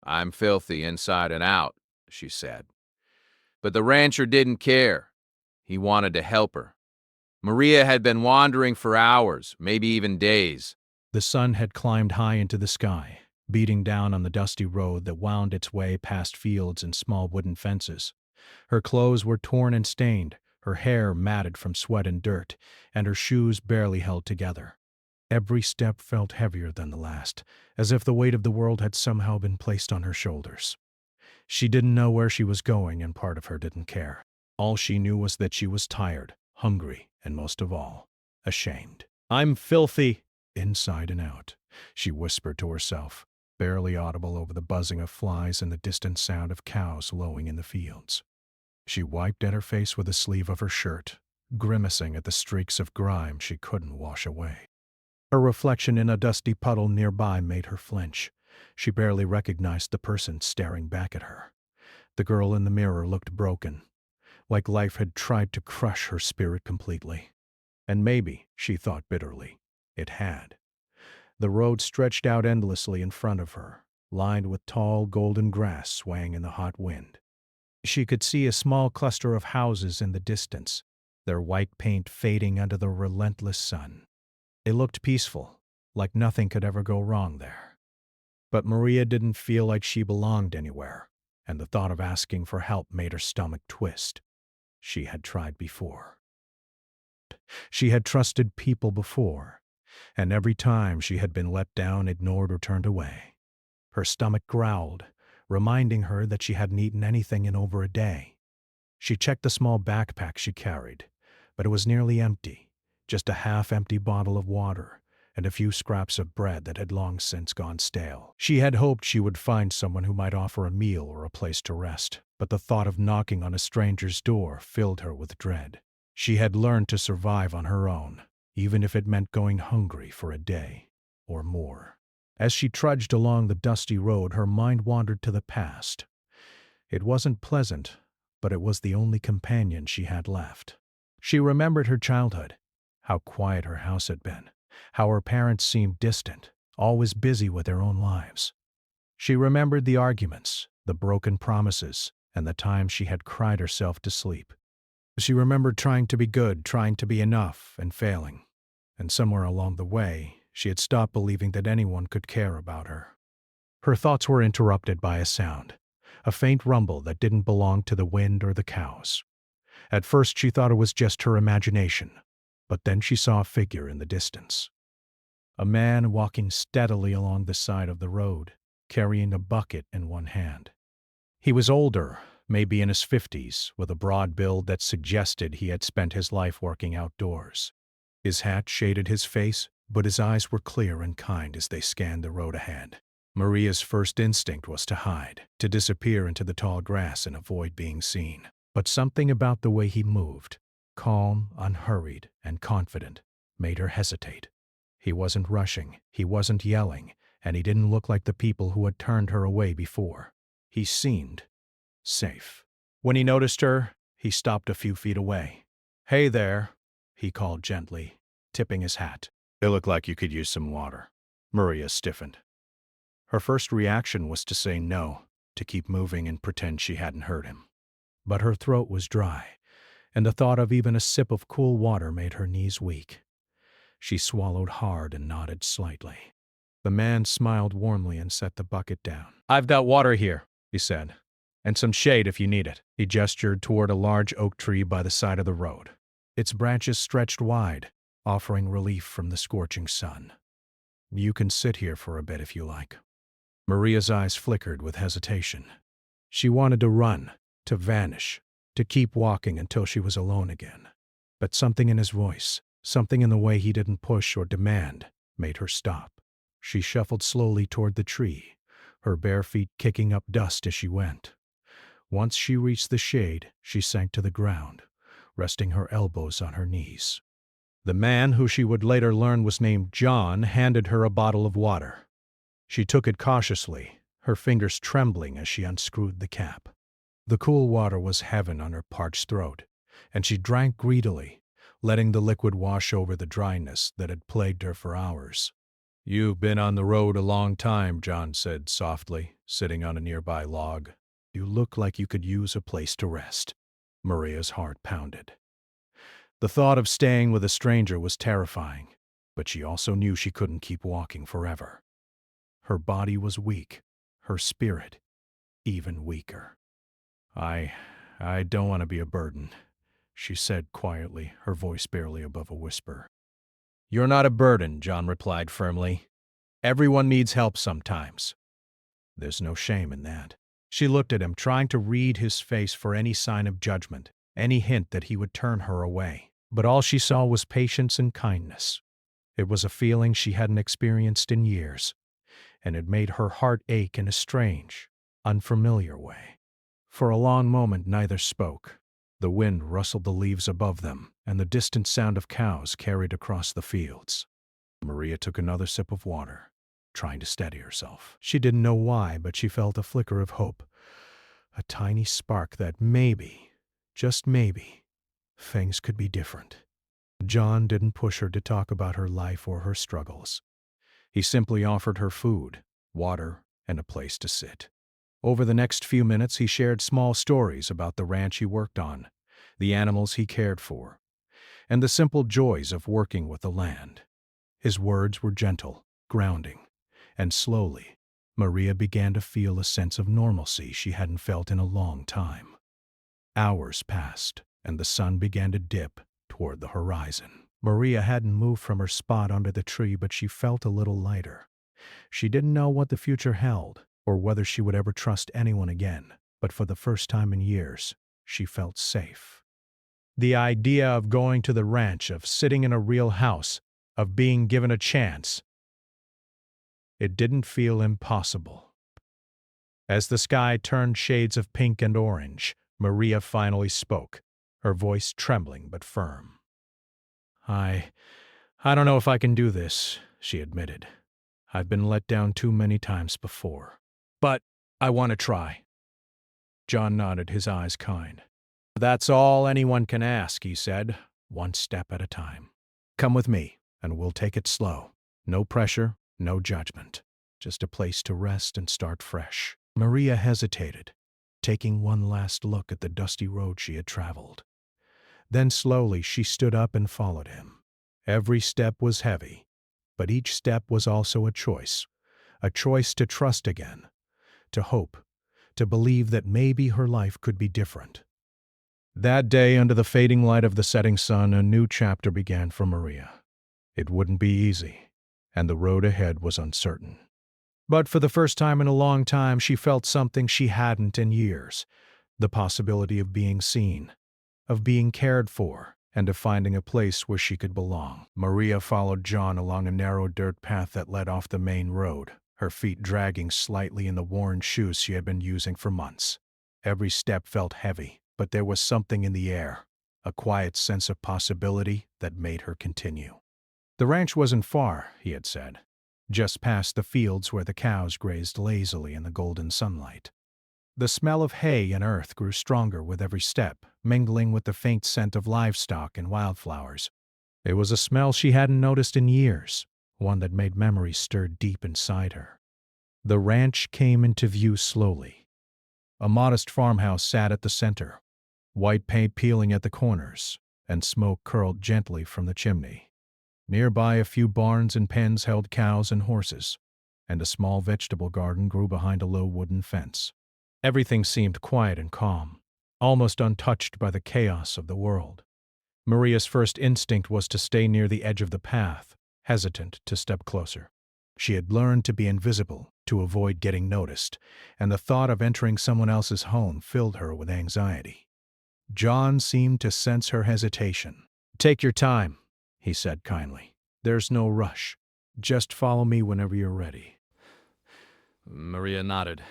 I'm filthy inside and out, she said. But the rancher didn't care. He wanted to help her. Maria had been wandering for hours, maybe even days. The sun had climbed high into the sky, beating down on the dusty road that wound its way past fields and small wooden fences. Her clothes were torn and stained, her hair matted from sweat and dirt, and her shoes barely held together. Every step felt heavier than the last, as if the weight of the world had somehow been placed on her shoulders. She didn't know where she was going, and part of her didn't care. All she knew was that she was tired, hungry, and most of all, ashamed. "I'm filthy, inside and out," she whispered to herself, barely audible over the buzzing of flies and the distant sound of cows lowing in the fields. She wiped at her face with the sleeve of her shirt, grimacing at the streaks of grime she couldn't wash away. Her reflection in a dusty puddle nearby made her flinch. She barely recognized the person staring back at her. The girl in the mirror looked broken, like life had tried to crush her spirit completely. And maybe, she thought bitterly, it had. The road stretched out endlessly in front of her, lined with tall golden grass swaying in the hot wind. She could see a small cluster of houses in the distance, their white paint fading under the relentless sun. It looked peaceful, like nothing could ever go wrong there. But Maria didn't feel like she belonged anywhere, and the thought of asking for help made her stomach twist. She had tried before. She had trusted people before, and every time she had been let down, ignored, or turned away. Her stomach growled, reminding her that she hadn't eaten anything in over a day. She checked the small backpack she carried, but it was nearly empty, just a half-empty bottle of water and a few scraps of bread that had long since gone stale. She had hoped she would find someone who might offer a meal or a place to rest, but the thought of knocking on a stranger's door filled her with dread. She had learned to survive on her own, even if it meant going hungry for a day or more. As she trudged along the dusty road, her mind wandered to the past. It wasn't pleasant, but it was the only companion she had left. She remembered her childhood, how quiet her house had been, how her parents seemed distant, always busy with their own lives. She remembered the arguments, the broken promises, and the times she had cried herself to sleep. She remembered trying to be good, trying to be enough, and failing. And somewhere along the way, she had stopped believing that anyone could care about her. Her thoughts were interrupted by a sound, a faint rumble that didn't belong to the wind or the cows. At first she thought it was just her imagination, but then she saw a figure in the distance. A man walking steadily along the side of the road, carrying a bucket in one hand. He was older, maybe in his 50s, with a broad build that suggested he had spent his life working outdoors. His hat shaded his face, but his eyes were clear and kind as they scanned the road ahead. Maria's first instinct was to hide, to disappear into the tall grass and avoid being seen. But something about the way he moved, calm, unhurried, and confident, made her hesitate. He wasn't rushing, he wasn't yelling, and he didn't look like the people who had turned her away before. He seemed safe. When he noticed her, he stopped a few feet away. "Hey there," he called gently, tipping his hat. "It looked like you could use some water." Maria stiffened. Her first reaction was to say no, to keep moving and pretend she hadn't heard him. But her throat was dry, and the thought of even a sip of cool water made her knees weak. She swallowed hard and nodded slightly. The man smiled warmly and set the bucket down. "I've got water here," he said, "and some shade if you need it." He gestured toward a large oak tree by the side of the road. Its branches stretched wide, offering relief from the scorching sun. "You can sit here for a bit if you like." Maria's eyes flickered with hesitation. She wanted to run, to vanish, to keep walking until she was alone again. But something in his voice, something in the way he didn't push or demand, made her stop. She shuffled slowly toward the tree, her bare feet kicking up dust as she went. Once she reached the shade, she sank to the ground, resting her elbows on her knees. The man, who she would later learn was named John, handed her a bottle of water. She took it cautiously, her fingers trembling as she unscrewed the cap. The cool water was heaven on her parched throat, and she drank greedily, letting the liquid wash over the dryness that had plagued her for hours. "You've been on the road a long time," John said softly, sitting on a nearby log. "You look like you could use a place to rest." Maria's heart pounded. The thought of staying with a stranger was terrifying, but she also knew she couldn't keep walking forever. Her body was weak, her spirit even weaker. I don't want to be a burden," she said quietly, her voice barely above a whisper. "You're not a burden," John replied firmly. "Everyone needs help sometimes. There's no shame in that." She looked at him, trying to read his face for any sign of judgment, any hint that he would turn her away. But all she saw was patience and kindness. It was a feeling she hadn't experienced in years, and it made her heart ache in a strange, unfamiliar way. For a long moment neither spoke. The wind rustled the leaves above them, and the distant sound of cows carried across the fields. Maria took another sip of water, trying to steady herself. She didn't know why, but she felt a flicker of hope, a tiny spark that maybe, just maybe, things could be different. John didn't push her to talk about her life or her struggles. He simply offered her food, water, and a place to sit. Over the next few minutes, he shared small stories about the ranch he worked on, the animals he cared for, and the simple joys of working with the land. His words were gentle, grounding, and slowly, Maria began to feel a sense of normalcy she hadn't felt in a long time. Hours passed, and the sun began to dip toward the horizon. Maria hadn't moved from her spot under the tree, but she felt a little lighter. She didn't know what the future held, or whether she would ever trust anyone again, but for the first time in years, she felt safe. The idea of going to the ranch, of sitting in a real house, of being given a chance, it didn't feel impossible. As the sky turned shades of pink and orange, Maria finally spoke, her voice trembling but firm. I don't know if I can do this," she admitted. "I've been let down too many times before. But I want to try." John nodded, his eyes kind. "That's all anyone can ask," he said, "one step at a time. Come with me, and we'll take it slow. No pressure, no judgment. Just a place to rest and start fresh." Maria hesitated, taking one last look at the dusty road she had traveled. Then slowly she stood up and followed him. Every step was heavy, but each step was also a choice to trust again, to hope, to believe that maybe her life could be different. That day, under the fading light of the setting sun, a new chapter began for Maria. It wouldn't be easy, and the road ahead was uncertain. But for the first time in a long time, she felt something she hadn't in years, the possibility of being seen, of being cared for, and of finding a place where she could belong. Maria followed John along a narrow dirt path that led off the main road, her feet dragging slightly in the worn shoes she had been using for months. Every step felt heavy, but there was something in the air, a quiet sense of possibility that made her continue. The ranch wasn't far, he had said, just past the fields where the cows grazed lazily in the golden sunlight. The smell of hay and earth grew stronger with every step, mingling with the faint scent of livestock and wildflowers. It was a smell she hadn't noticed in years, one that made memories stir deep inside her. The ranch came into view slowly. A modest farmhouse sat at the center, white paint peeling at the corners, and smoke curled gently from the chimney. Nearby, a few barns and pens held cows and horses, and a small vegetable garden grew behind a low wooden fence. Everything seemed quiet and calm, almost untouched by the chaos of the world. Maria's first instinct was to stay near the edge of the path, hesitant to step closer. She had learned to be invisible, to avoid getting noticed, and the thought of entering someone else's home filled her with anxiety. John seemed to sense her hesitation. "Take your time," he said kindly. "There's no rush. Just follow me whenever you're ready." Maria nodded,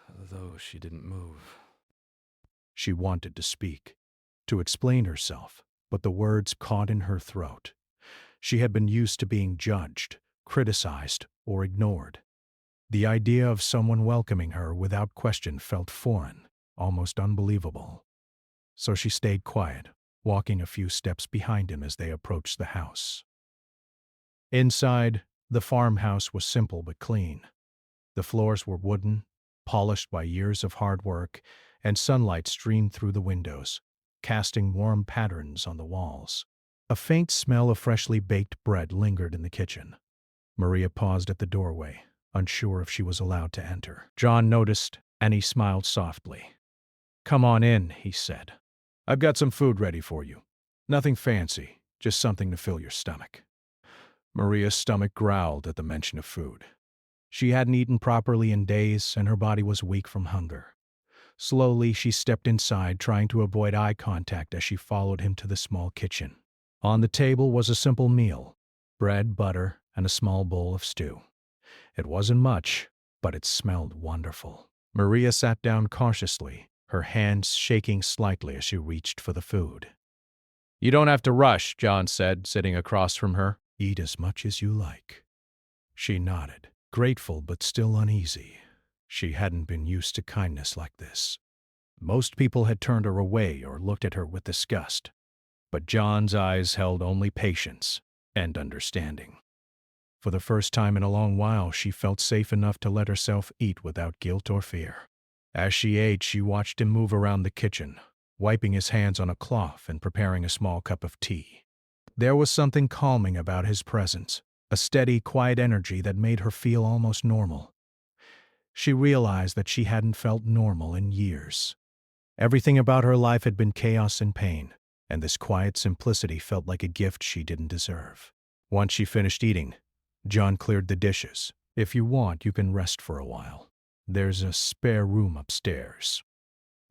though she didn't move. She wanted to speak, to explain herself, but the words caught in her throat. She had been used to being judged, criticized, or ignored. The idea of someone welcoming her without question felt foreign, almost unbelievable. So she stayed quiet, walking a few steps behind him as they approached the house. Inside, The farmhouse was simple but clean. The floors were wooden, polished by years of hard work, and sunlight streamed through the windows, casting warm patterns on the walls. A faint smell of freshly baked bread lingered in the kitchen. Maria paused at the doorway, unsure if she was allowed to enter. John noticed, and he smiled softly. "Come on in," he said. "I've got some food ready for you. Nothing fancy, just something to fill your stomach." Maria's stomach growled at the mention of food. She hadn't eaten properly in days, and her body was weak from hunger. Slowly, she stepped inside, trying to avoid eye contact as she followed him to the small kitchen. On the table was a simple meal: bread, butter, and a small bowl of stew. It wasn't much, but it smelled wonderful. Maria sat down cautiously, her hands shaking slightly as she reached for the food. "You don't have to rush," John said, sitting across from her. "Eat as much as you like." She nodded, grateful but still uneasy. She hadn't been used to kindness like this. Most people had turned her away or looked at her with disgust, but John's eyes held only patience and understanding. For the first time in a long while, she felt safe enough to let herself eat without guilt or fear. As she ate, she watched him move around the kitchen, wiping his hands on a cloth and preparing a small cup of tea. There was something calming about his presence, a steady, quiet energy that made her feel almost normal. She realized that she hadn't felt normal in years. Everything about her life had been chaos and pain, and this quiet simplicity felt like a gift she didn't deserve. Once she finished eating, John cleared the dishes. "If you want, you can rest for a while. There's a spare room upstairs.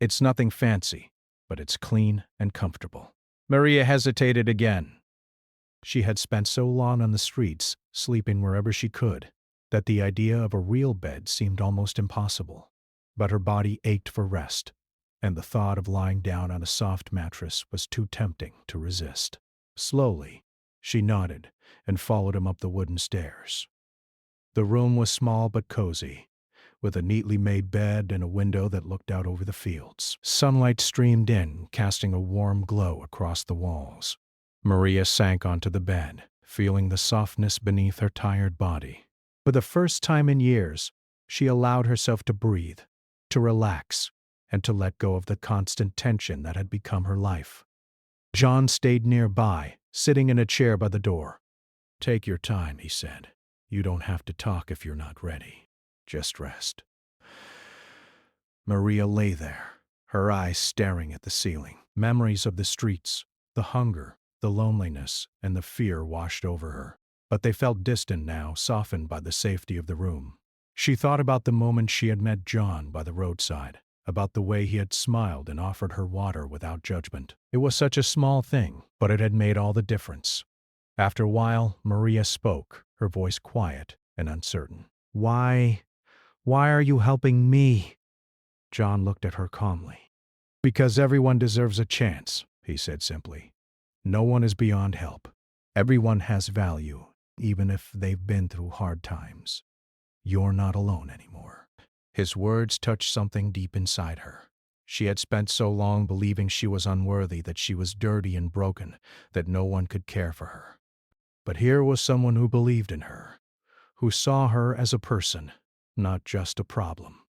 It's nothing fancy, but it's clean and comfortable." Maria hesitated again. She had spent so long on the streets, sleeping wherever she could, that the idea of a real bed seemed almost impossible. But her body ached for rest, and the thought of lying down on a soft mattress was too tempting to resist. Slowly, she nodded and followed him up the wooden stairs. The room was small but cozy, with a neatly made bed and a window that looked out over the fields. Sunlight streamed in, casting a warm glow across the walls. Maria sank onto the bed, feeling the softness beneath her tired body. For the first time in years, she allowed herself to breathe, to relax, and to let go of the constant tension that had become her life. John stayed nearby, sitting in a chair by the door. "Take your time," he said. "You don't have to talk if you're not ready. Just rest." Maria lay there, her eyes staring at the ceiling. Memories of the streets, the hunger, the loneliness, and the fear washed over her. But they felt distant now, softened by the safety of the room. She thought about the moment she had met John by the roadside, about the way he had smiled and offered her water without judgment. It was such a small thing, but it had made all the difference. After a while, Maria spoke, her voice quiet and uncertain. Why are you helping me?" John looked at her calmly. "Because everyone deserves a chance," he said simply. "No one is beyond help. Everyone has value, even if they've been through hard times. You're not alone anymore." His words touched something deep inside her. She had spent so long believing she was unworthy, that she was dirty and broken, that no one could care for her. But here was someone who believed in her, who saw her as a person, not just a problem.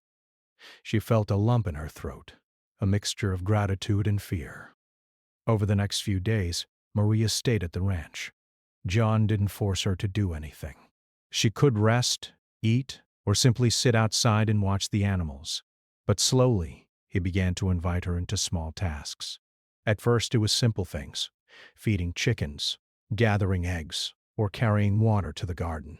She felt a lump in her throat, a mixture of gratitude and fear. Over the next few days, Maria stayed at the ranch. John didn't force her to do anything. She could rest, eat, or simply sit outside and watch the animals. But slowly, he began to invite her into small tasks. At first, it was simple things: feeding chickens, gathering eggs, or carrying water to the garden.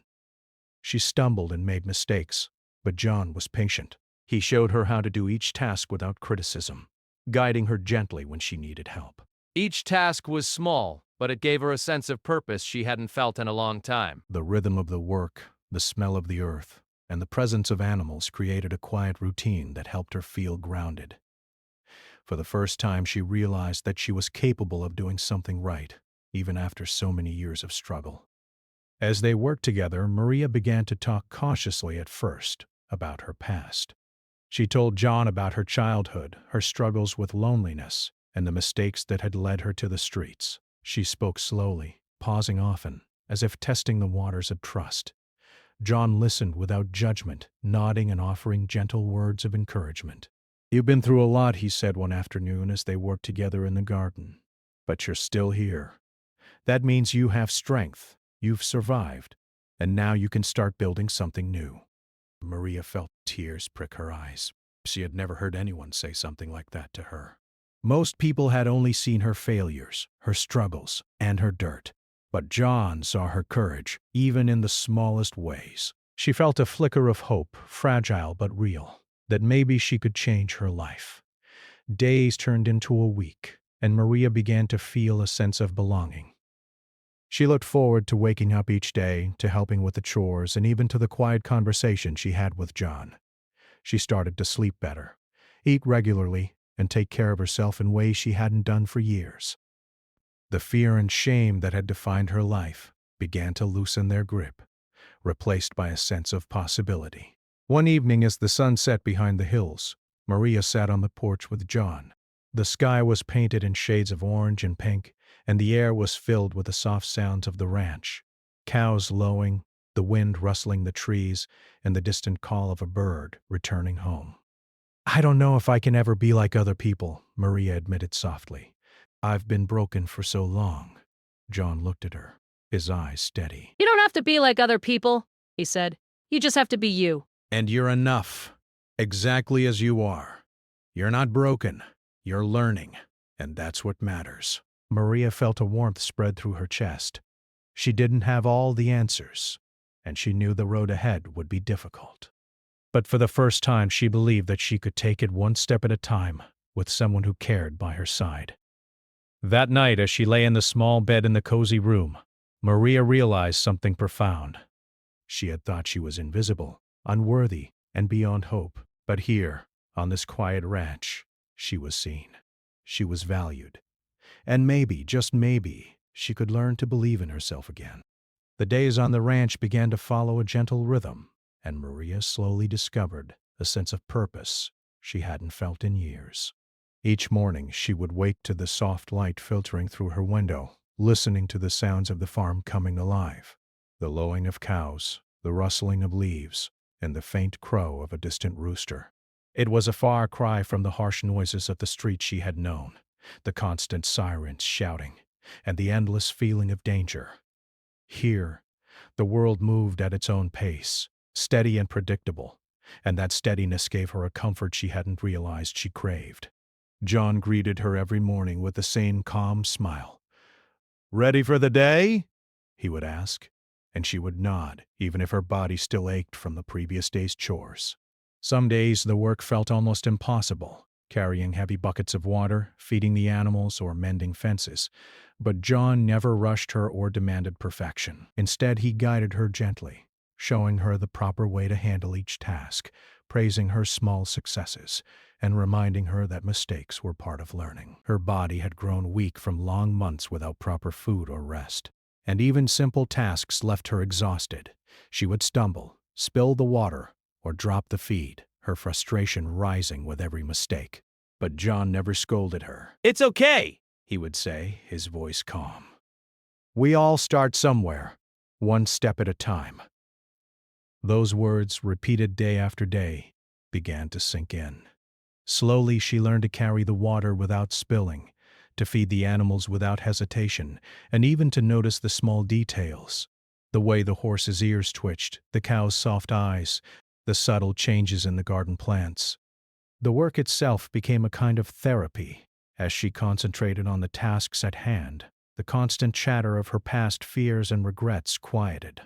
She stumbled and made mistakes, but John was patient. He showed her how to do each task without criticism, guiding her gently when she needed help. Each task was small, but it gave her a sense of purpose she hadn't felt in a long time. The rhythm of the work, the smell of the earth, and the presence of animals created a quiet routine that helped her feel grounded. For the first time, she realized that she was capable of doing something right, even after so many years of struggle. As they worked together, Maria began to talk cautiously at first about her past. She told John about her childhood, her struggles with loneliness, and the mistakes that had led her to the streets. She spoke slowly, pausing often, as if testing the waters of trust. John listened without judgment, nodding and offering gentle words of encouragement. "You've been through a lot," he said one afternoon as they worked together in the garden. "But you're still here. That means you have strength, you've survived, and now you can start building something new." Maria felt tears prick her eyes. She had never heard anyone say something like that to her. Most people had only seen her failures, her struggles, and her dirt. But John saw her courage, even in the smallest ways. She felt a flicker of hope, fragile but real, that maybe she could change her life. Days turned into a week, and Maria began to feel a sense of belonging. She looked forward to waking up each day, to helping with the chores, and even to the quiet conversation she had with John. She started to sleep better, eat regularly, and take care of herself in ways she hadn't done for years. The fear and shame that had defined her life began to loosen their grip, replaced by a sense of possibility. One evening, as the sun set behind the hills, Maria sat on the porch with John. The sky was painted in shades of orange and pink, and the air was filled with the soft sounds of the ranch. Cows lowing, the wind rustling the trees, and the distant call of a bird returning home. "I don't know if I can ever be like other people," Maria admitted softly. "I've been broken for so long." John looked at her, his eyes steady. "You don't have to be like other people," he said. "You just have to be you." "And you're enough, exactly as you are. You're not broken, you're learning, and that's what matters." Maria felt a warmth spread through her chest. She didn't have all the answers, and she knew the road ahead would be difficult. But for the first time, she believed that she could take it one step at a time with someone who cared by her side. That night, as she lay in the small bed in the cozy room, Maria realized something profound. She had thought she was invisible, unworthy, and beyond hope. But here, on this quiet ranch, she was seen. She was valued. And maybe, just maybe, she could learn to believe in herself again. The days on the ranch began to follow a gentle rhythm, and Maria slowly discovered a sense of purpose she hadn't felt in years. Each morning, she would wake to the soft light filtering through her window, listening to the sounds of the farm coming alive. The lowing of cows, the rustling of leaves, and the faint crow of a distant rooster. It was a far cry from the harsh noises of the street she had known, the constant sirens shouting, and the endless feeling of danger. Here, the world moved at its own pace, steady and predictable, and that steadiness gave her a comfort she hadn't realized she craved. John greeted her every morning with the same calm smile. "Ready for the day?" he would ask, and she would nod, even if her body still ached from the previous day's chores. Some days the work felt almost impossible, carrying heavy buckets of water, feeding the animals, or mending fences. But John never rushed her or demanded perfection. Instead, he guided her gently, showing her the proper way to handle each task, praising her small successes, and reminding her that mistakes were part of learning. Her body had grown weak from long months without proper food or rest, and even simple tasks left her exhausted. She would stumble, spill the water, or drop the feed, her frustration rising with every mistake. But John never scolded her. "It's okay," he would say, his voice calm. "We all start somewhere, one step at a time." Those words, repeated day after day, began to sink in. Slowly, she learned to carry the water without spilling, to feed the animals without hesitation, and even to notice the small details. The way the horse's ears twitched, the cow's soft eyes, the subtle changes in the garden plants. The work itself became a kind of therapy. As she concentrated on the tasks at hand, the constant chatter of her past fears and regrets quieted.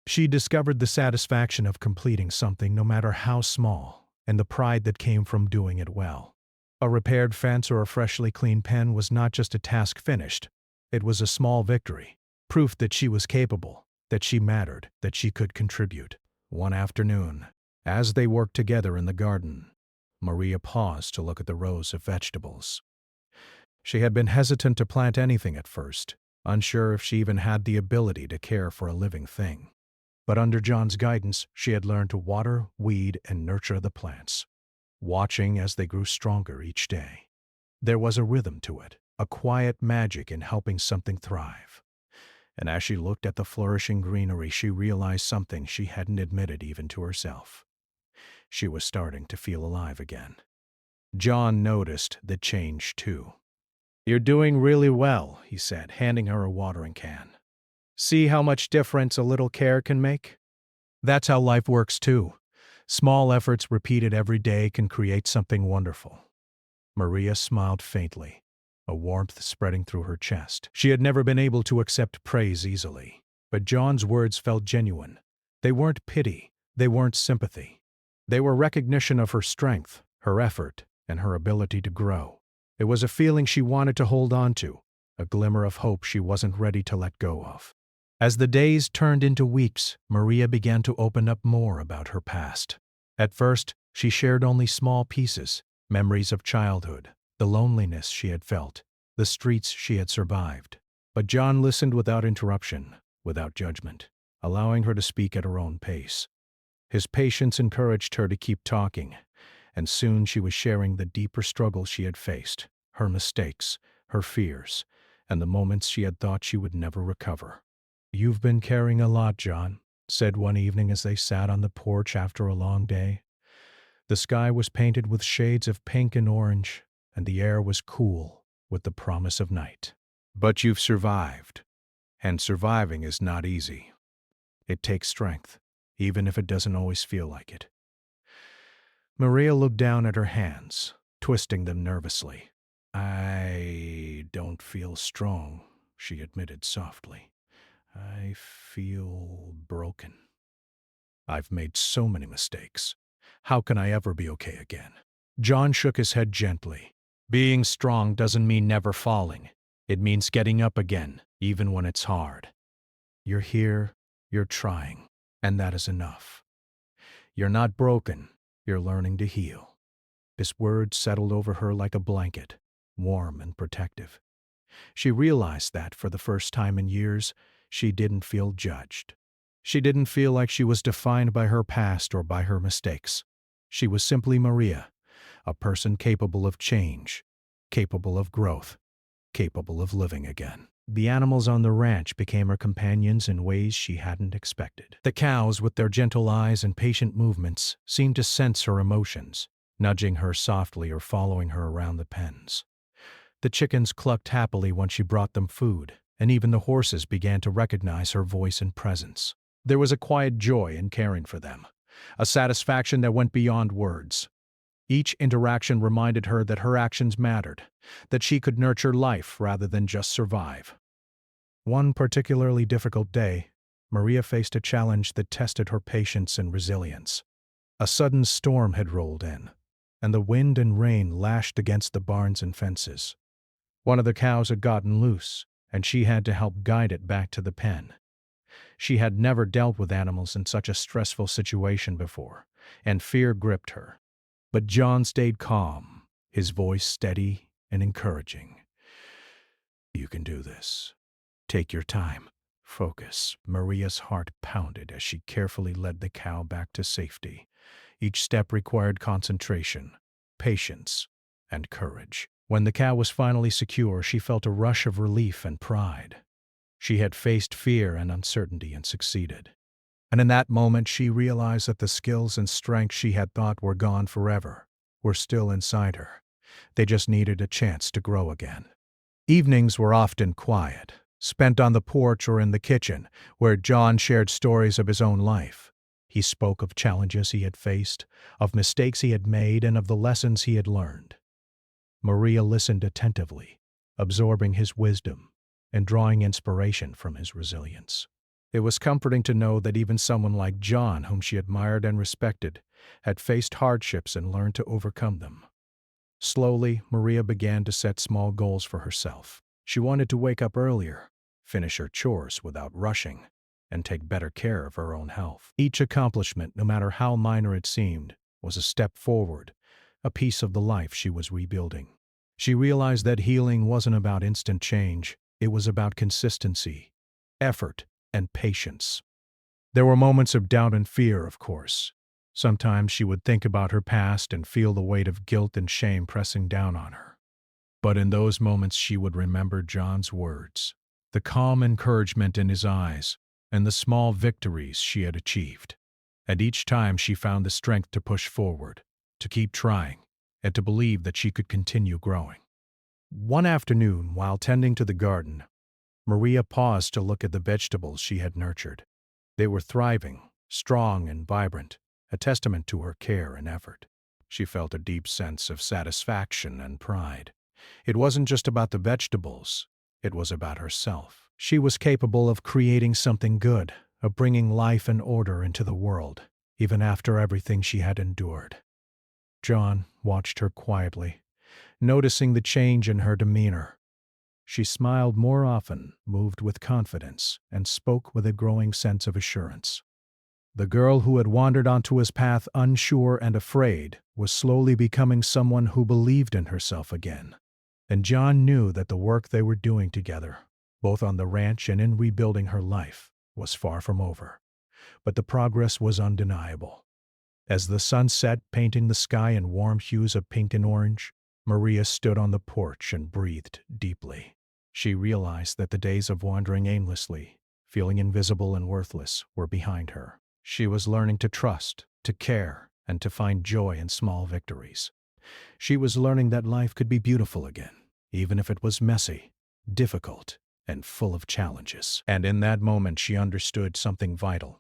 She discovered the satisfaction of completing something, no matter how small, and the pride that came from doing it well. A repaired fence or a freshly cleaned pen was not just a task finished. It was a small victory, proof that she was capable, that she mattered, that she could contribute. One afternoon, as they worked together in the garden, Maria paused to look at the rows of vegetables. She had been hesitant to plant anything at first, unsure if she even had the ability to care for a living thing. But under John's guidance, she had learned to water, weed, and nurture the plants, watching as they grew stronger each day. There was a rhythm to it, a quiet magic in helping something thrive. And as she looked at the flourishing greenery, she realized something she hadn't admitted even to herself. She was starting to feel alive again. John noticed the change too. "You're doing really well," he said, handing her a watering can. "See how much difference a little care can make?" That's how life works too. Small efforts repeated every day can create something wonderful. Maria smiled faintly, a warmth spreading through her chest. She had never been able to accept praise easily, but John's words felt genuine. They weren't pity, they weren't sympathy. They were recognition of her strength, her effort, and her ability to grow. It was a feeling she wanted to hold on to, a glimmer of hope she wasn't ready to let go of. As the days turned into weeks, Maria began to open up more about her past. At first, she shared only small pieces, memories of childhood, the loneliness she had felt, the streets she had survived. But John listened without interruption, without judgment, allowing her to speak at her own pace. His patience encouraged her to keep talking, and soon she was sharing the deeper struggles she had faced, her mistakes, her fears, and the moments she had thought she would never recover. "You've been carrying a lot, John," said one evening as they sat on the porch after a long day. The sky was painted with shades of pink and orange, and the air was cool with the promise of night. "But you've survived, and surviving is not easy. It takes strength, even if it doesn't always feel like it." Maria looked down at her hands, twisting them nervously. "I don't feel strong," she admitted softly. "I feel broken. I've made so many mistakes. How can I ever be okay again?" John shook his head gently. "Being strong doesn't mean never falling. It means getting up again, even when it's hard. You're here, you're trying, and that is enough. You're not broken, you're learning to heal." This word settled over her like a blanket, warm and protective. She realized that, for the first time in years, she didn't feel judged. She didn't feel like she was defined by her past or by her mistakes. She was simply Maria, a person capable of change, capable of growth, capable of living again. The animals on the ranch became her companions in ways she hadn't expected. The cows, with their gentle eyes and patient movements, seemed to sense her emotions, nudging her softly or following her around the pens. The chickens clucked happily when she brought them food, and even the horses began to recognize her voice and presence. There was a quiet joy in caring for them, a satisfaction that went beyond words. Each interaction reminded her that her actions mattered, that she could nurture life rather than just survive. One particularly difficult day, Maria faced a challenge that tested her patience and resilience. A sudden storm had rolled in, and the wind and rain lashed against the barns and fences. One of the cows had gotten loose, and she had to help guide it back to the pen. She had never dealt with animals in such a stressful situation before, and fear gripped her. But John stayed calm, his voice steady and encouraging. "You can do this. Take your time. Focus." Maria's heart pounded as she carefully led the cow back to safety. Each step required concentration, patience, and courage. When the cow was finally secure, she felt a rush of relief and pride. She had faced fear and uncertainty and succeeded. And in that moment, she realized that the skills and strength she had thought were gone forever were still inside her. They just needed a chance to grow again. Evenings were often quiet, spent on the porch or in the kitchen, where John shared stories of his own life. He spoke of challenges he had faced, of mistakes he had made, and of the lessons he had learned. Maria listened attentively, absorbing his wisdom and drawing inspiration from his resilience. It was comforting to know that even someone like John, whom she admired and respected, had faced hardships and learned to overcome them. Slowly, Maria began to set small goals for herself. She wanted to wake up earlier, finish her chores without rushing, and take better care of her own health. Each accomplishment, no matter how minor it seemed, was a step forward, a piece of the life she was rebuilding. She realized that healing wasn't about instant change. It was about consistency, effort, and patience. There were moments of doubt and fear, of course. Sometimes she would think about her past and feel the weight of guilt and shame pressing down on her. But in those moments she would remember John's words. the calm encouragement in his eyes, and the small victories she had achieved. And each time she found the strength to push forward, to keep trying, and to believe that she could continue growing. One afternoon, while tending to the garden, Maria paused to look at the vegetables she had nurtured. They were thriving, strong and vibrant, a testament to her care and effort. She felt a deep sense of satisfaction and pride. It wasn't just about the vegetables, it was about herself. She was capable of creating something good, of bringing life and order into the world, even after everything she had endured. John watched her quietly, noticing the change in her demeanor. She smiled more often, moved with confidence, and spoke with a growing sense of assurance. The girl who had wandered onto his path unsure and afraid was slowly becoming someone who believed in herself again. And John knew that the work they were doing together, both on the ranch and in rebuilding her life, was far from over. But the progress was undeniable. As the sun set, painting the sky in warm hues of pink and orange, Maria stood on the porch and breathed deeply. She realized that the days of wandering aimlessly, feeling invisible and worthless, were behind her. She was learning to trust, to care, and to find joy in small victories. She was learning that life could be beautiful again, even if it was messy, difficult, and full of challenges. And in that moment she understood something vital.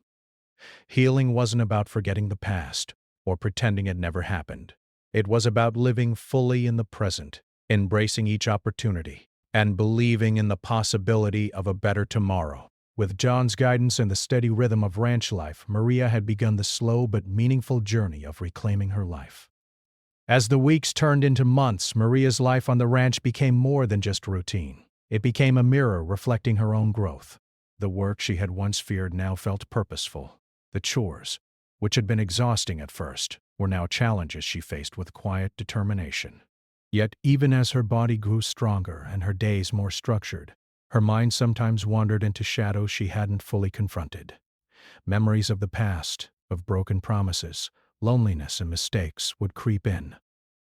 Healing wasn't about forgetting the past or pretending it never happened. It was about living fully in the present, embracing each opportunity, and believing in the possibility of a better tomorrow. With John's guidance and the steady rhythm of ranch life, Maria had begun the slow but meaningful journey of reclaiming her life. As the weeks turned into months, Maria's life on the ranch became more than just routine. It became a mirror reflecting her own growth. The work she had once feared now felt purposeful. The chores, which had been exhausting at first, were now challenges she faced with quiet determination. Yet even as her body grew stronger and her days more structured, her mind sometimes wandered into shadows she hadn't fully confronted. Memories of the past, of broken promises, loneliness and mistakes would creep in,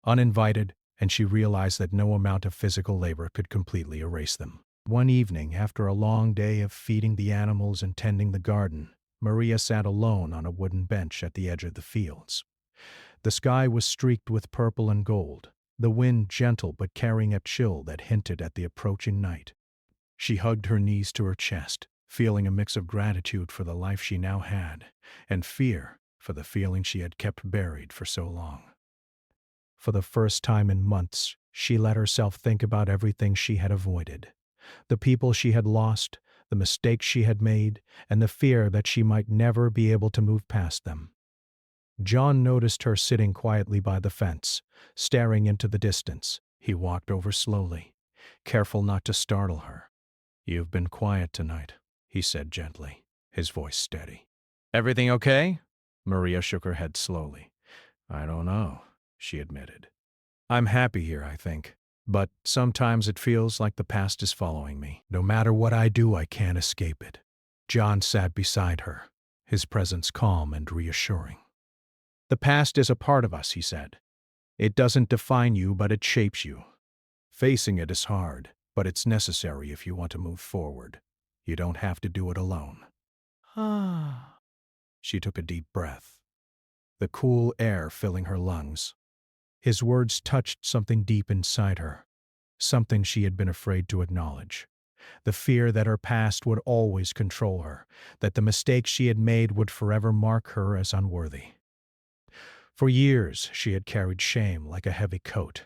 uninvited, and she realized that no amount of physical labor could completely erase them. One evening, after a long day of feeding the animals and tending the garden, Maria sat alone on a wooden bench at the edge of the fields. The sky was streaked with purple and gold, the wind gentle but carrying a chill that hinted at the approaching night. She hugged her knees to her chest, feeling a mix of gratitude for the life she now had, and fear for the feeling she had kept buried for so long. For the first time in months, she let herself think about everything she had avoided. The people she had lost, the mistakes she had made, and the fear that she might never be able to move past them. John noticed her sitting quietly by the fence, staring into the distance. He walked over slowly, careful not to startle her. "You've been quiet tonight," he said gently, his voice steady. "Everything okay?" Maria shook her head slowly. "I don't know," she admitted. "I'm happy here, I think. But sometimes it feels like the past is following me. No matter what I do, I can't escape it." John sat beside her, his presence calm and reassuring. "The past is a part of us," he said. "It doesn't define you, but it shapes you. Facing it is hard, but it's necessary if you want to move forward. You don't have to do it alone." Ah. She took a deep breath, the cool air filling her lungs. His words touched something deep inside her, something she had been afraid to acknowledge. The fear that her past would always control her, that the mistakes she had made would forever mark her as unworthy. For years, she had carried shame like a heavy coat,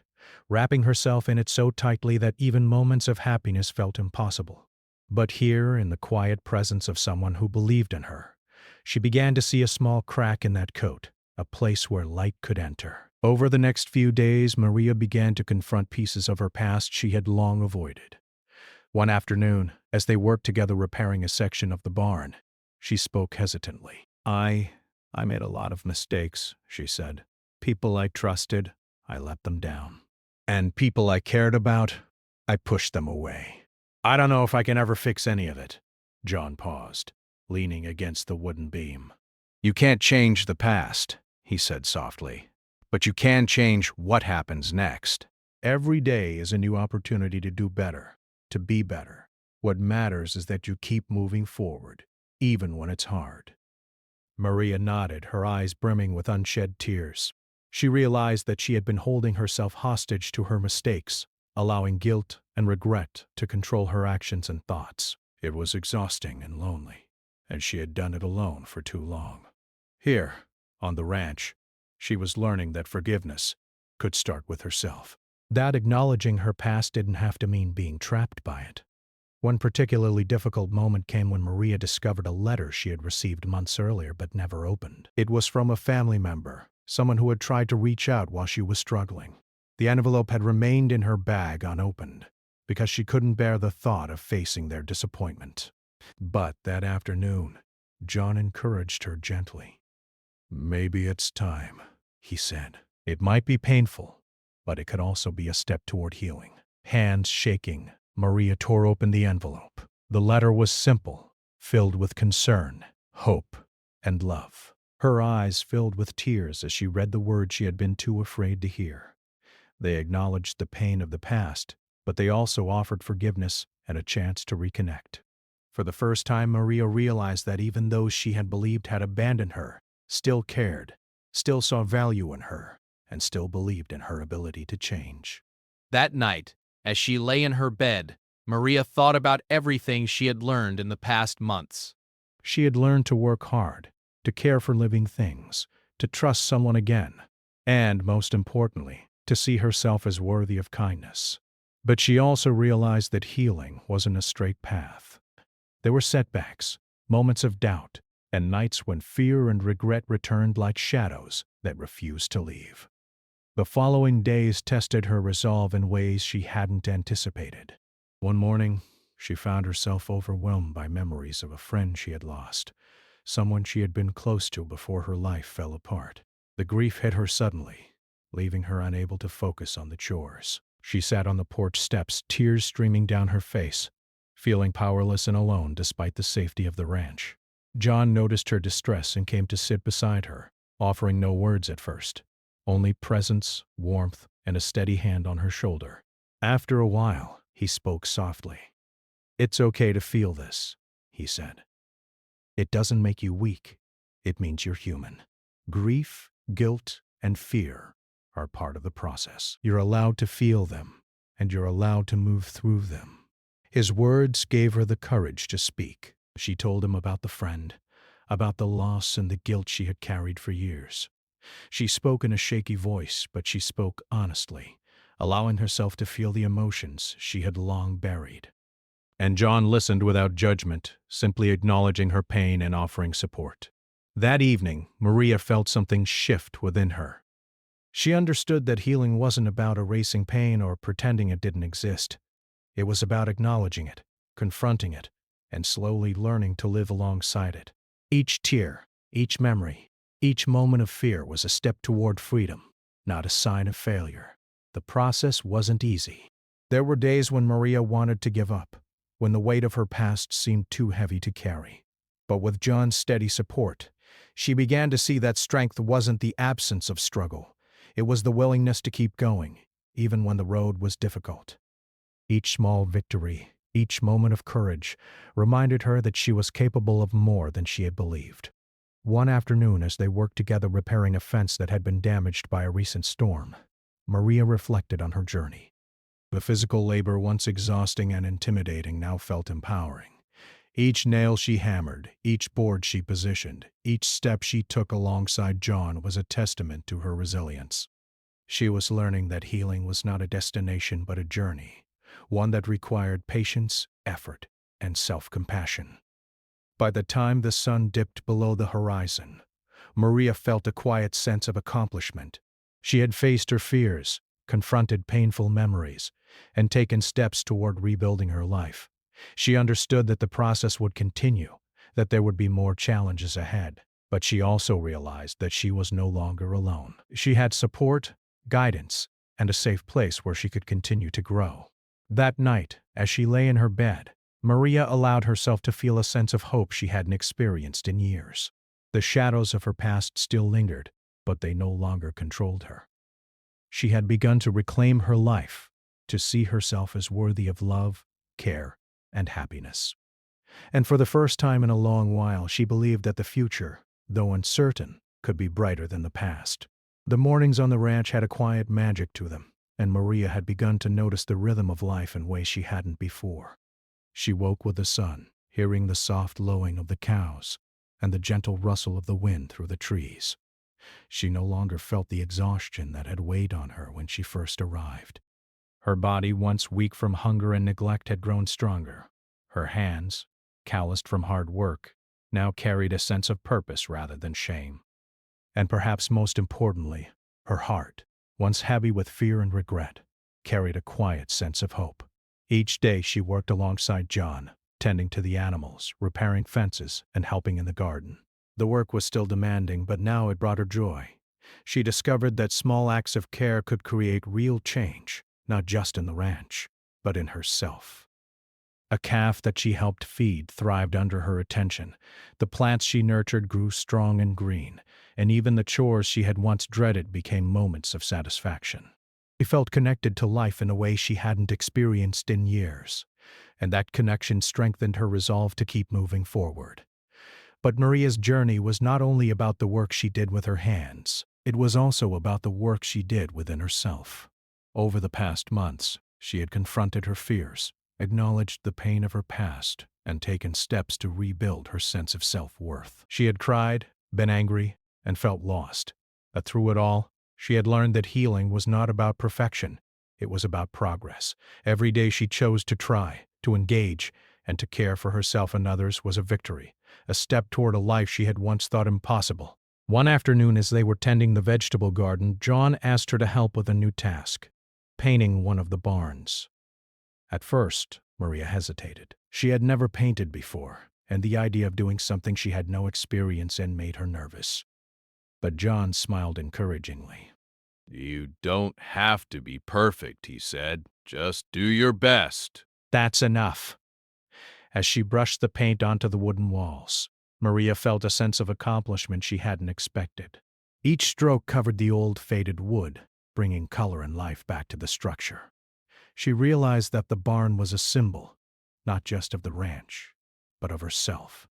wrapping herself in it so tightly that even moments of happiness felt impossible. But here, in the quiet presence of someone who believed in her, she began to see a small crack in that coat, a place where light could enter. Over the next few days, Maria began to confront pieces of her past she had long avoided. One afternoon, as they worked together repairing a section of the barn, she spoke hesitantly. I made a lot of mistakes," she said. "People I trusted, I let them down. And people I cared about, I pushed them away. I don't know if I can ever fix any of it." John paused, leaning against the wooden beam. "You can't change the past," he said softly, "but you can change what happens next. Every day is a new opportunity to do better, to be better. What matters is that you keep moving forward, even when it's hard." Maria nodded, her eyes brimming with unshed tears. She realized that she had been holding herself hostage to her mistakes, allowing guilt and regret to control her actions and thoughts. It was exhausting and lonely, and she had done it alone for too long. Here, on the ranch, she was learning that forgiveness could start with herself. That acknowledging her past didn't have to mean being trapped by it. One particularly difficult moment came when Maria discovered a letter she had received months earlier but never opened. It was from a family member, someone who had tried to reach out while she was struggling. The envelope had remained in her bag unopened, because she couldn't bear the thought of facing their disappointment. But that afternoon, John encouraged her gently. "Maybe it's time," he said. "It might be painful, but it could also be a step toward healing." Hands shaking, Maria tore open the envelope. The letter was simple, filled with concern, hope, and love. Her eyes filled with tears as she read the words she had been too afraid to hear. They acknowledged the pain of the past, but they also offered forgiveness and a chance to reconnect. For the first time, Maria realized that even those she had believed had abandoned her still cared, still saw value in her, and still believed in her ability to change. That night, as she lay in her bed, Maria thought about everything she had learned in the past months. She had learned to work hard, to care for living things, to trust someone again, and, most importantly, to see herself as worthy of kindness. But she also realized that healing wasn't a straight path. There were setbacks, moments of doubt, and nights when fear and regret returned like shadows that refused to leave. The following days tested her resolve in ways she hadn't anticipated. One morning, she found herself overwhelmed by memories of a friend she had lost, someone she had been close to before her life fell apart. The grief hit her suddenly, leaving her unable to focus on the chores. She sat on the porch steps, tears streaming down her face, feeling powerless and alone despite the safety of the ranch. John noticed her distress and came to sit beside her, offering no words at first, only presence, warmth, and a steady hand on her shoulder. After a while, he spoke softly. "It's okay to feel this," he said. "It doesn't make you weak. It means you're human. Grief, guilt, and fear are part of the process. You're allowed to feel them, and you're allowed to move through them." His words gave her the courage to speak. She told him about the friend, about the loss and the guilt she had carried for years. She spoke in a shaky voice, but she spoke honestly, allowing herself to feel the emotions she had long buried. And John listened without judgment, simply acknowledging her pain and offering support. That evening, Maria felt something shift within her. She understood that healing wasn't about erasing pain or pretending it didn't exist. It was about acknowledging it, confronting it, and slowly learning to live alongside it. Each tear, each memory, each moment of fear was a step toward freedom, not a sign of failure. The process wasn't easy. There were days when Maria wanted to give up, when the weight of her past seemed too heavy to carry. But with John's steady support, she began to see that strength wasn't the absence of struggle. It was the willingness to keep going, even when the road was difficult. Each small victory, each moment of courage, reminded her that she was capable of more than she had believed. One afternoon, as they worked together repairing a fence that had been damaged by a recent storm, Maria reflected on her journey. The physical labor, once exhausting and intimidating, now felt empowering. Each nail she hammered, each board she positioned, each step she took alongside John was a testament to her resilience. She was learning that healing was not a destination but a journey, one that required patience, effort, and self-compassion. By the time the sun dipped below the horizon, Maria felt a quiet sense of accomplishment. She had faced her fears, confronted painful memories, and taken steps toward rebuilding her life. She understood that the process would continue, that there would be more challenges ahead, but she also realized that she was no longer alone. She had support, guidance, and a safe place where she could continue to grow. That night, as she lay in her bed, Maria allowed herself to feel a sense of hope she hadn't experienced in years. The shadows of her past still lingered, but they no longer controlled her. She had begun to reclaim her life, to see herself as worthy of love, care, and happiness. And for the first time in a long while, she believed that the future, though uncertain, could be brighter than the past. The mornings on the ranch had a quiet magic to them, and Maria had begun to notice the rhythm of life in ways she hadn't before. She woke with the sun, hearing the soft lowing of the cows and the gentle rustle of the wind through the trees. She no longer felt the exhaustion that had weighed on her when she first arrived. Her body, once weak from hunger and neglect, had grown stronger. Her hands, calloused from hard work, now carried a sense of purpose rather than shame. And perhaps most importantly, her heart, once heavy with fear and regret, carried a quiet sense of hope. Each day she worked alongside John, tending to the animals, repairing fences, and helping in the garden. The work was still demanding, but now it brought her joy. She discovered that small acts of care could create real change, not just in the ranch, but in herself. A calf that she helped feed thrived under her attention. The plants she nurtured grew strong and green, and even the chores she had once dreaded became moments of satisfaction. She felt connected to life in a way she hadn't experienced in years, and that connection strengthened her resolve to keep moving forward. But Maria's journey was not only about the work she did with her hands, it was also about the work she did within herself. Over the past months, she had confronted her fears, acknowledged the pain of her past, and taken steps to rebuild her sense of self-worth. She had cried, been angry, and felt lost. But through it all, she had learned that healing was not about perfection. It was about progress. Every day she chose to try, to engage, and to care for herself and others was a victory, a step toward a life she had once thought impossible. One afternoon, as they were tending the vegetable garden, John asked her to help with a new task, painting one of the barns. At first, Maria hesitated. She had never painted before, and the idea of doing something she had no experience in made her nervous. But John smiled encouragingly. "You don't have to be perfect," he said. "Just do your best." "That's enough." As she brushed the paint onto the wooden walls, Maria felt a sense of accomplishment she hadn't expected. Each stroke covered the old, faded wood, bringing color and life back to the structure. She realized that the barn was a symbol, not just of the ranch, but of herself.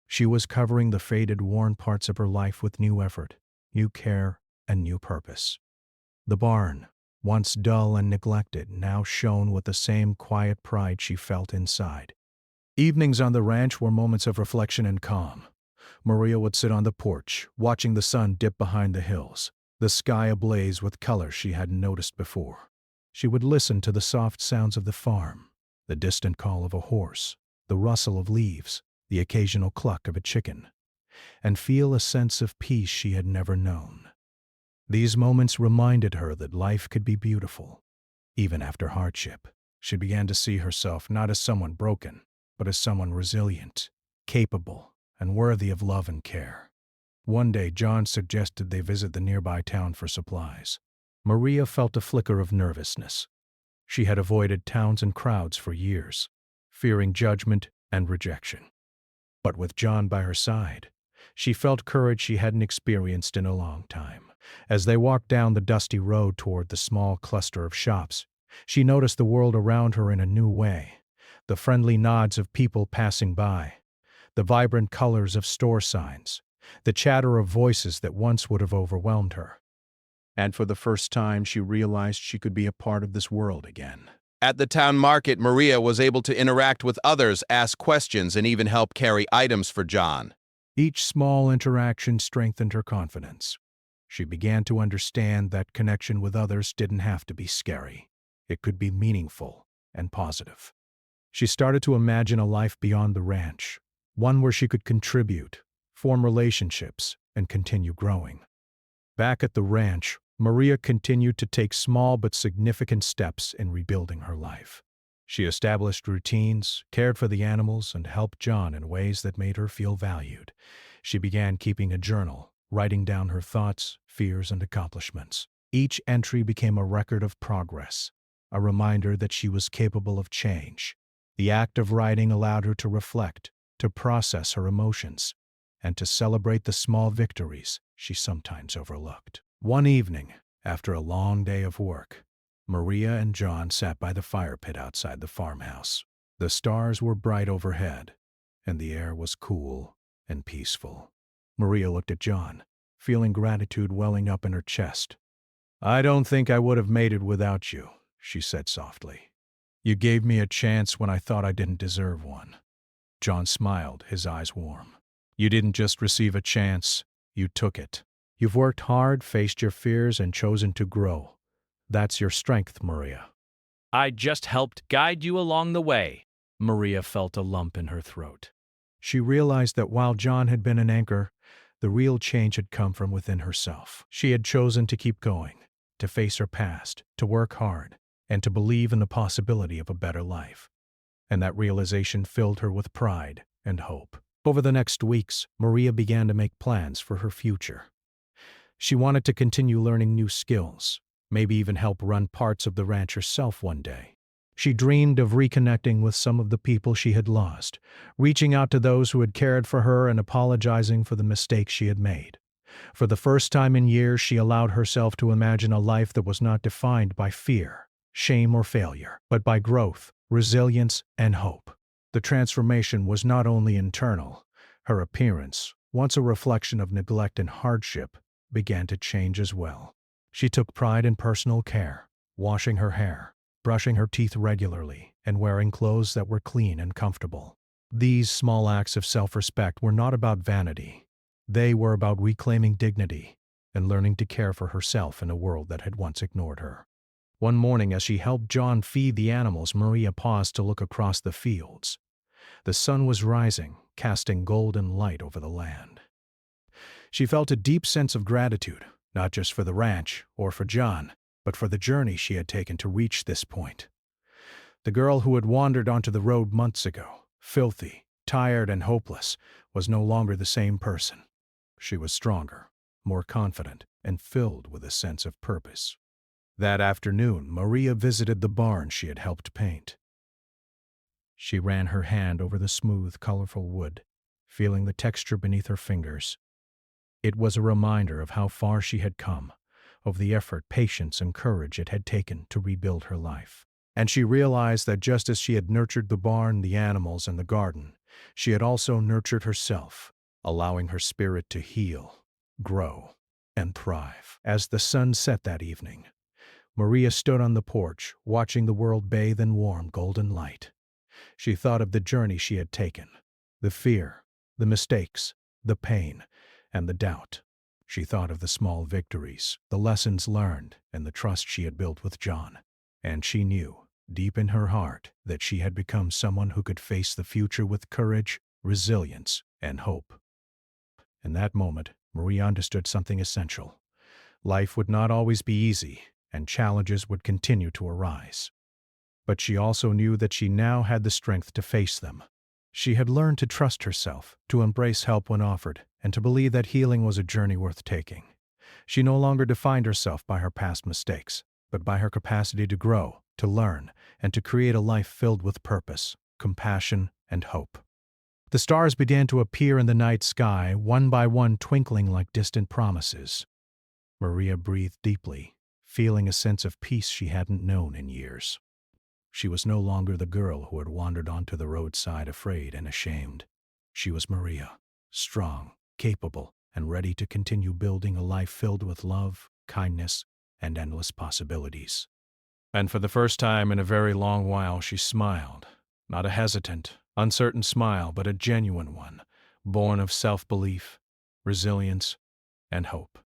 She was covering the faded, worn parts of her life with new effort, new care, and new purpose. The barn, once dull and neglected, now shone with the same quiet pride she felt inside. Evenings on the ranch were moments of reflection and calm. Maria would sit on the porch, watching the sun dip behind the hills, the sky ablaze with color she hadn't noticed before. She would listen to the soft sounds of the farm, the distant call of a horse, the rustle of leaves, the occasional cluck of a chicken, and feel a sense of peace she had never known. These moments reminded her that life could be beautiful, even after hardship. She began to see herself not as someone broken, but as someone resilient, capable, and worthy of love and care. One day, John suggested they visit the nearby town for supplies. Maria felt a flicker of nervousness. She had avoided towns and crowds for years, fearing judgment and rejection. But with John by her side, she felt courage she hadn't experienced in a long time. As they walked down the dusty road toward the small cluster of shops, she noticed the world around her in a new way. The friendly nods of people passing by, the vibrant colors of store signs, the chatter of voices that once would have overwhelmed her. And for the first time, she realized she could be a part of this world again. At the town market, Maria was able to interact with others, ask questions, and even help carry items for John. Each small interaction strengthened her confidence. She began to understand that connection with others didn't have to be scary. It could be meaningful and positive. She started to imagine a life beyond the ranch, one where she could contribute, form relationships, and continue growing. Back at the ranch, Maria continued to take small but significant steps in rebuilding her life. She established routines, cared for the animals, and helped John in ways that made her feel valued. She began keeping a journal, writing down her thoughts, fears, and accomplishments. Each entry became a record of progress, a reminder that she was capable of change. The act of writing allowed her to reflect, to process her emotions, and to celebrate the small victories she sometimes overlooked. One evening, after a long day of work, Maria and John sat by the fire pit outside the farmhouse. The stars were bright overhead, and the air was cool and peaceful. Maria looked at John, feeling gratitude welling up in her chest. "I don't think I would have made it without you," she said softly. "You gave me a chance when I thought I didn't deserve one." John smiled, his eyes warm. "You didn't just receive a chance, you took it. You've worked hard, faced your fears, and chosen to grow. That's your strength, Maria." "I just helped guide you along the way." Maria felt a lump in her throat. She realized that while John had been an anchor, the real change had come from within herself. She had chosen to keep going, to face her past, to work hard, and to believe in the possibility of a better life. And that realization filled her with pride and hope. Over the next weeks, Maria began to make plans for her future. She wanted to continue learning new skills, maybe even help run parts of the ranch herself one day. She dreamed of reconnecting with some of the people she had lost, reaching out to those who had cared for her and apologizing for the mistakes she had made. For the first time in years, she allowed herself to imagine a life that was not defined by fear, shame, or failure, but by growth, resilience, and hope. The transformation was not only internal. Her appearance, once a reflection of neglect and hardship, began to change as well. She took pride in personal care, washing her hair, brushing her teeth regularly, and wearing clothes that were clean and comfortable. These small acts of self-respect were not about vanity. They were about reclaiming dignity and learning to care for herself in a world that had once ignored her. One morning, as she helped John feed the animals, Maria paused to look across the fields. The sun was rising, casting golden light over the land. She felt a deep sense of gratitude, not just for the ranch or for John, but for the journey she had taken to reach this point. The girl who had wandered onto the road months ago, filthy, tired, and hopeless, was no longer the same person. She was stronger, more confident, and filled with a sense of purpose. That afternoon, Maria visited the barn she had helped paint. She ran her hand over the smooth, colorful wood, feeling the texture beneath her fingers. It was a reminder of how far she had come, of the effort, patience, and courage it had taken to rebuild her life. And she realized that just as she had nurtured the barn, the animals, and the garden, she had also nurtured herself, allowing her spirit to heal, grow, and thrive. As the sun set that evening, Maria stood on the porch, watching the world bathe in warm, golden light. She thought of the journey she had taken, the fear, the mistakes, the pain, and the doubt. She thought of the small victories, the lessons learned, and the trust she had built with John. And she knew, deep in her heart, that she had become someone who could face the future with courage, resilience, and hope. In that moment, Maria understood something essential. Life would not always be easy, and challenges would continue to arise. But she also knew that she now had the strength to face them. She had learned to trust herself, to embrace help when offered, and to believe that healing was a journey worth taking. She no longer defined herself by her past mistakes, but by her capacity to grow, to learn, and to create a life filled with purpose, compassion, and hope. The stars began to appear in the night sky, one by one twinkling like distant promises. Maria breathed deeply, feeling a sense of peace she hadn't known in years. She was no longer the girl who had wandered onto the roadside afraid and ashamed. She was Maria, strong, capable, and ready to continue building a life filled with love, kindness, and endless possibilities. And for the first time in a very long while, she smiled. Not a hesitant, uncertain smile, but a genuine one, born of self-belief, resilience, and hope.